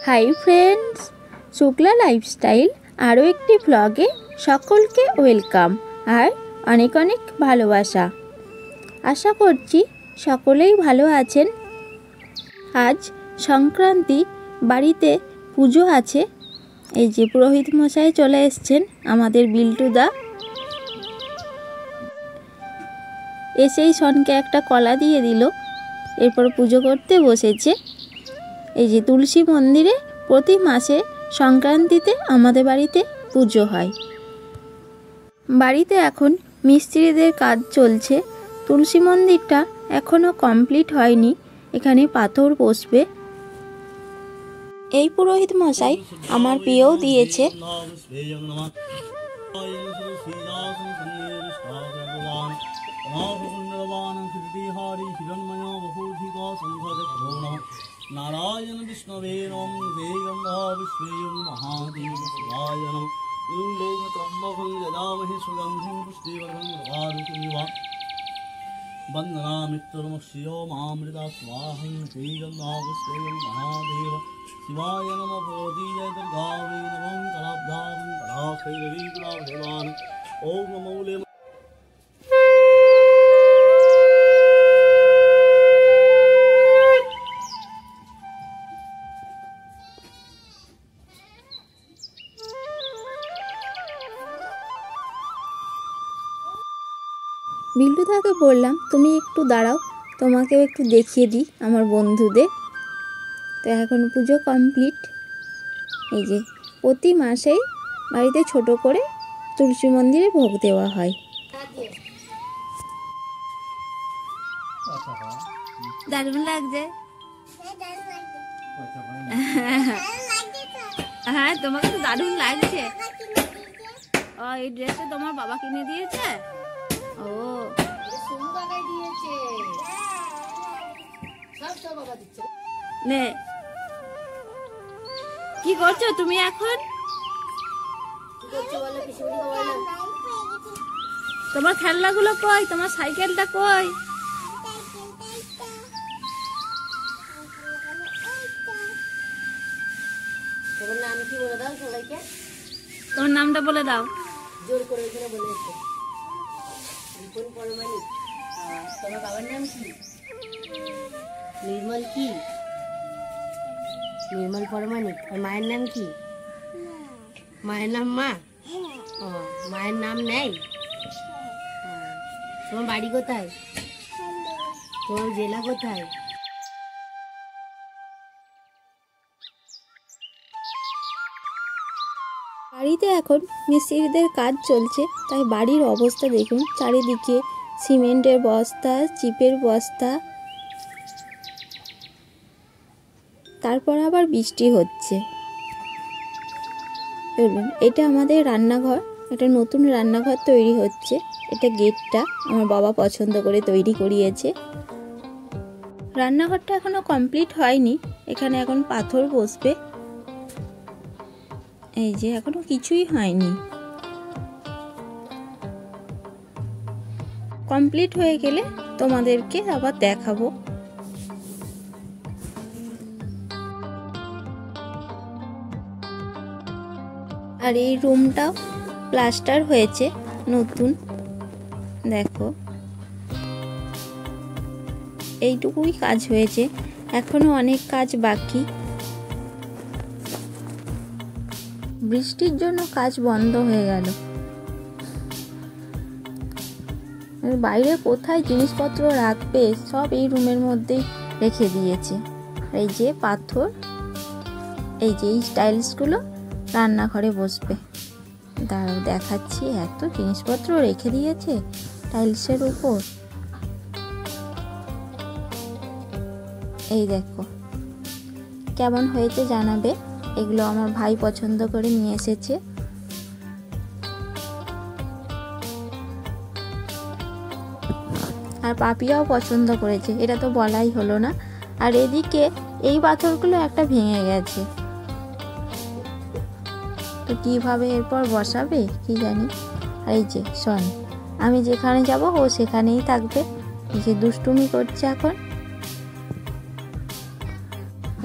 Hi friends, Shukla lifestyle আরও একটি ব্লগে সকলকে ওয়েলকাম আর অনেক অনেক ভালোবাসা। আশা করছি সকলেই ভালো আছেন। আজ সংক্রান্তি, বাড়িতে পুজো আছে। এই যে পুরোহিত মশাই চলে এসছেন, আমাদের বিল্টুদা। এসেই সনকে একটা কলা দিয়ে দিল, এরপর পুজো করতে বসেছে। এই যে তুলসী মন্দিরে প্রতি মাসে সংক্রান্তিতে আমাদের বাড়িতে পুজো হয়। বাড়িতে এখন মিস্ত্রিদের কাজ চলছে। তুলসী মন্দিরটা এখনও কমপ্লিট হয়নি, এখানে পাথর বসবে। এই পুরোহিত মশাই আমার বিয়েও দিয়েছে। नारायण विष्णवे नम देवं विश्वेयं महादेव शिवाय नम लोक त्र्यंबकं यजामहे सुगन्धिं पुष्टिवर्धनं उर्वारुकमिव वन्दनामित्तरमक्षयो मामृता स्वाहं देवं विश्वेयं महादेव शिवाय नम भगवती जय दुर्गा वै नमः कलाब्धां कलाशैरवी कलाभवान ओम नमो ले। বিল্টুদাকে বললাম তুমি একটু দাঁড়াও, তোমাকেও একটু দেখিয়ে দিই আমার বন্ধুদের। তো এখন পুজো কমপ্লিট। এই যে প্রতি মাসেই বাড়িতে ছোট করে তুলসী মন্দিরে ভোগ দেওয়া হয়। দারুণ লাগছে। হ্যাঁ, তোমাকে তো দারুণ লাগছে। এই ড্রেসটা তোমার বাবা কিনে দিয়েছে? ও নে, কি করছো তুমি এখন? তোমার খেলনাগুলো কই? তোমার সাইকেলটা কই? তোমার নাম কি বলে দাও সবাইকে? তোমার নামটা বলে দাও জোর করে বলে। রিপন পরমাণিক। তোমার বাবার নাম কি? নির্মল। কি নির্মল পরমাণিক। আর মায়ের নাম কি? মায়ের নাম মা। ও, মায়ের নাম নেই। তোমার বাড়ি কোথায়? তোমার জেলা কোথায়? বাড়িতে এখন মিস্ত্রিদের কাজ চলছে, তাই বাড়ির অবস্থা দেখুন। চারিদিকে সিমেন্টের বস্তা, চিপের বস্তা। তারপর আবার বৃষ্টি হচ্ছে। এটা আমাদের রান্নাঘর, এটা নতুন রান্নাঘর তৈরি হচ্ছে। এটা গেটটা আমার বাবা পছন্দ করে তৈরি করিয়েছে। রান্নাঘরটা এখনো কমপ্লিট হয়নি, এখানে এখন পাথর বসবে। এই যে এখনো কিছুই হয়নি। কমপ্লিট হয়ে গেলে তোমাদেরকে আবার দেখাবো। আর এই রুমটা প্লাস্টার হয়েছে নতুন, দেখো এইটুকুই কাজ হয়েছে, এখনো অনেক কাজ বাকি। বৃষ্টির জন্য কাজ বন্ধ হয়ে গেল। বাইরে কোথায় জিনিসপত্র রাখবে, সব এই রুমের মধ্যেই রেখে দিয়েছে। এই যে পাথর, এই যে এই টাইলসগুলো রান্নাঘরে বসবে। দাঁড়াও দেখাচ্ছি, এত জিনিসপত্র রেখে দিয়েছে টাইলসের উপর। এই দেখো কেমন হয়েছে জানাবে। এগুলো আমার ভাই পছন্দ করে নিয়ে এসেছে। আর পাপিয়াও পছন্দ করেছে, এটা তো বলাই হলো না। আর এদিকে এই পাথরগুলো একটা ভেঙে গেছে, তো কিভাবে এরপর বসাবে কি জানি। আর এই যে শোন, আমি যেখানে যাব ও সেখানেই থাকবে। এই যে দুষ্টুমি করছে এখন।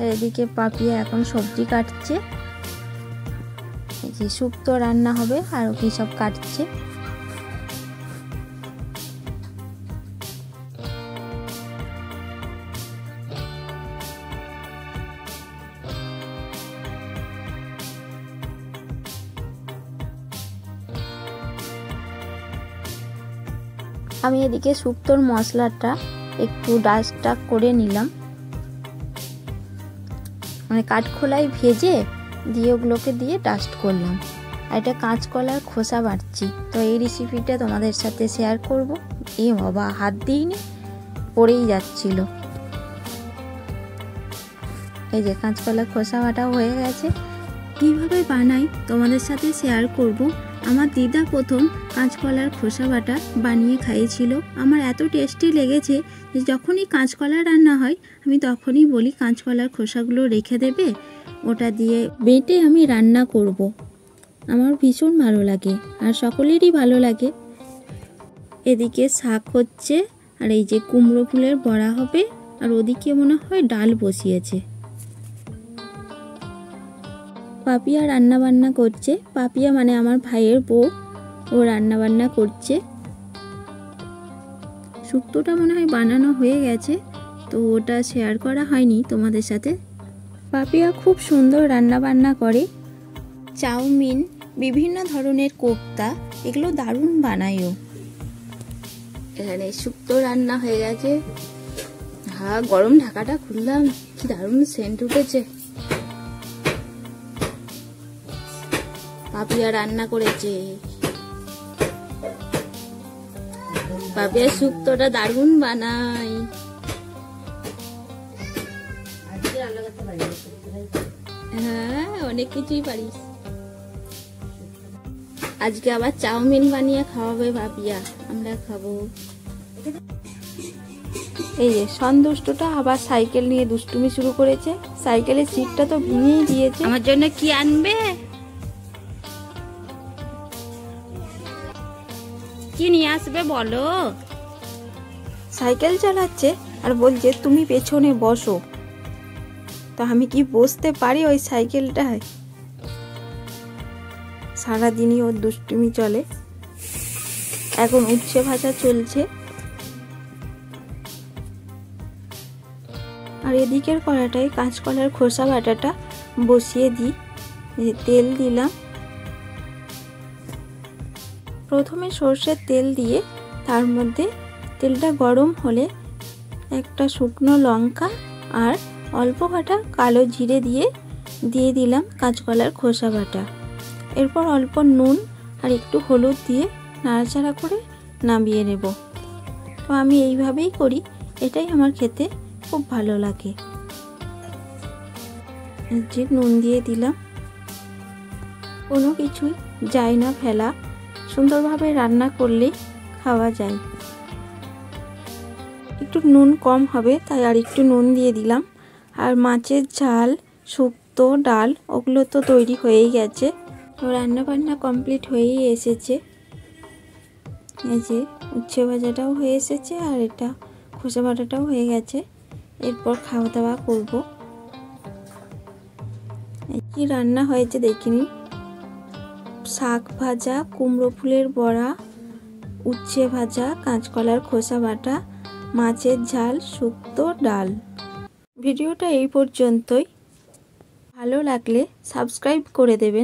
এদিকে পাপিয়া এখন সবজি কাটছে, এই যে শুক্তো রান্না হবে আরও কি সব কাটছে। আমি এদিকে শুক্তোর মশলাটা একটু ডাস্ট করে নিলাম, মানে কাঠখোলায় ভেজে দিয়ে ওগুলোকে দিয়ে ডাস্ট করলাম। আর এটা কাঁচকলার খোসা বাটছি, তো এই রেসিপিটা তোমাদের সাথে শেয়ার করব। এ বাবা, হাত দিইনি, পড়েই যাচ্ছিল। এই যে কাঁচকলার খোসা বাটা হয়ে গেছে। কীভাবে বানাই তোমাদের সাথে শেয়ার করব। আমার দিদা প্রথম কাঁচকলার খোসা বাটা বানিয়ে খাইয়েছিল, আমার এত টেস্টি লেগেছে যে যখনই কাঁচকলা রান্না হয় আমি তখনই বলি কাঁচকলার খোসাগুলো রেখে দেবে, ওটা দিয়ে বেটে আমি রান্না করব। আমার ভীষণ ভালো লাগে আর সকলেরই ভালো লাগে। এদিকে শাক হচ্ছে, আর এই যে কুমড়ো ফুলের বড়া হবে, আর ওদিকে মনে হয় ডাল বসিয়েছে। পাপিয়া রান্না বান্না করছে, পাপিয়া মানে আমার ভাইয়ের বউ, ও রান্না বান্না করছে। শুক্তোটা মনে হয় বানানো হয়ে গেছে, তো ওটা শেয়ার করা হয়নি তোমাদের সাথে। পাপিয়া খুব সুন্দর রান্না বান্না করে, চাউমিন, বিভিন্ন ধরনের কোপ্তা, এগুলো দারুণ বানায়ও। এখানে শুক্তো রান্না হয়ে গেছে। হ্যাঁ, গরম ঢাকাটা খুললাম, কি দারুণ সেন্ট উঠেছে। পাপিয়া রান্না করেছে, পাপিয়া শুক্তোটা দারুণ বানাই। হ্যাঁ, অনেক কিছুই পারিস। আজকে আবার চাউমিন বানিয়ে খাওয়াবে পাপিয়া, আমরা খাবো। এই যে সন্তুষ্টটা আবার সাইকেল নিয়ে দুষ্টুমি শুরু করেছে, সাইকেলের সিটটা তো ভেঙেই দিয়েছে। আমার জন্য কি আনবে, কি নিয়ে আসবে বলো। সাইকেল চালাচ্ছে আর বলছে তুমি পেছনে বসো, তো আমি কি বসতে পারি ওই সাইকেলটায়? সারাদিনই ওর দুষ্টুমি চলে। এখন উচ্ছে ভাজা চলছে, আর এদিকের কড়াটায় কাঁচকলার খোসা বাটাটা বসিয়ে দিই। তেল দিলাম, প্রথমে সর্ষের তেল দিয়ে তার মধ্যে তেলটা গরম হলে একটা শুকনো লঙ্কা আর অল্প কাটা কালো জিরে দিয়ে দিলাম কাঁচকলার খোসা বাটা। এরপর অল্প নুন আর একটু হলুদ দিয়ে নাড়াচাড়া করে নামিয়ে নেব। তো আমি এইভাবেই করি, এটাই আমার খেতে খুব ভালো লাগে। যে নুন দিয়ে দিলাম, কোনো কিছুই যায় না ফেলা, সুন্দরভাবে রান্না করলে খাওয়া যায়। একটু নুন কম হবে তাই আর একটু নুন দিয়ে দিলাম। আর মাছের ঝাল, শুক্তো, ডাল ওগুলো তো তৈরি হয়েই গেছে, তো রান্না বান্না কমপ্লিট হয়েই এসেছে। এই যে উচ্ছে ভাজাটাও হয়ে এসেছে আর এটা খোসা বাটাটাও হয়ে গেছে। এরপর খাওয়া দাওয়া করবো। কি রান্না হয়েছে দেখিনি, শাক ভাজা, কুমড়ো ফুলের বড়া, উচ্ছে ভাজা, কাঁচকলার খোসা বাটা, মাছের ঝাল, শুক্তো, ডাল। ভিডিওটা এই পর্যন্তই। ভালো লাগলে সাবস্ক্রাইব করে দেবেন।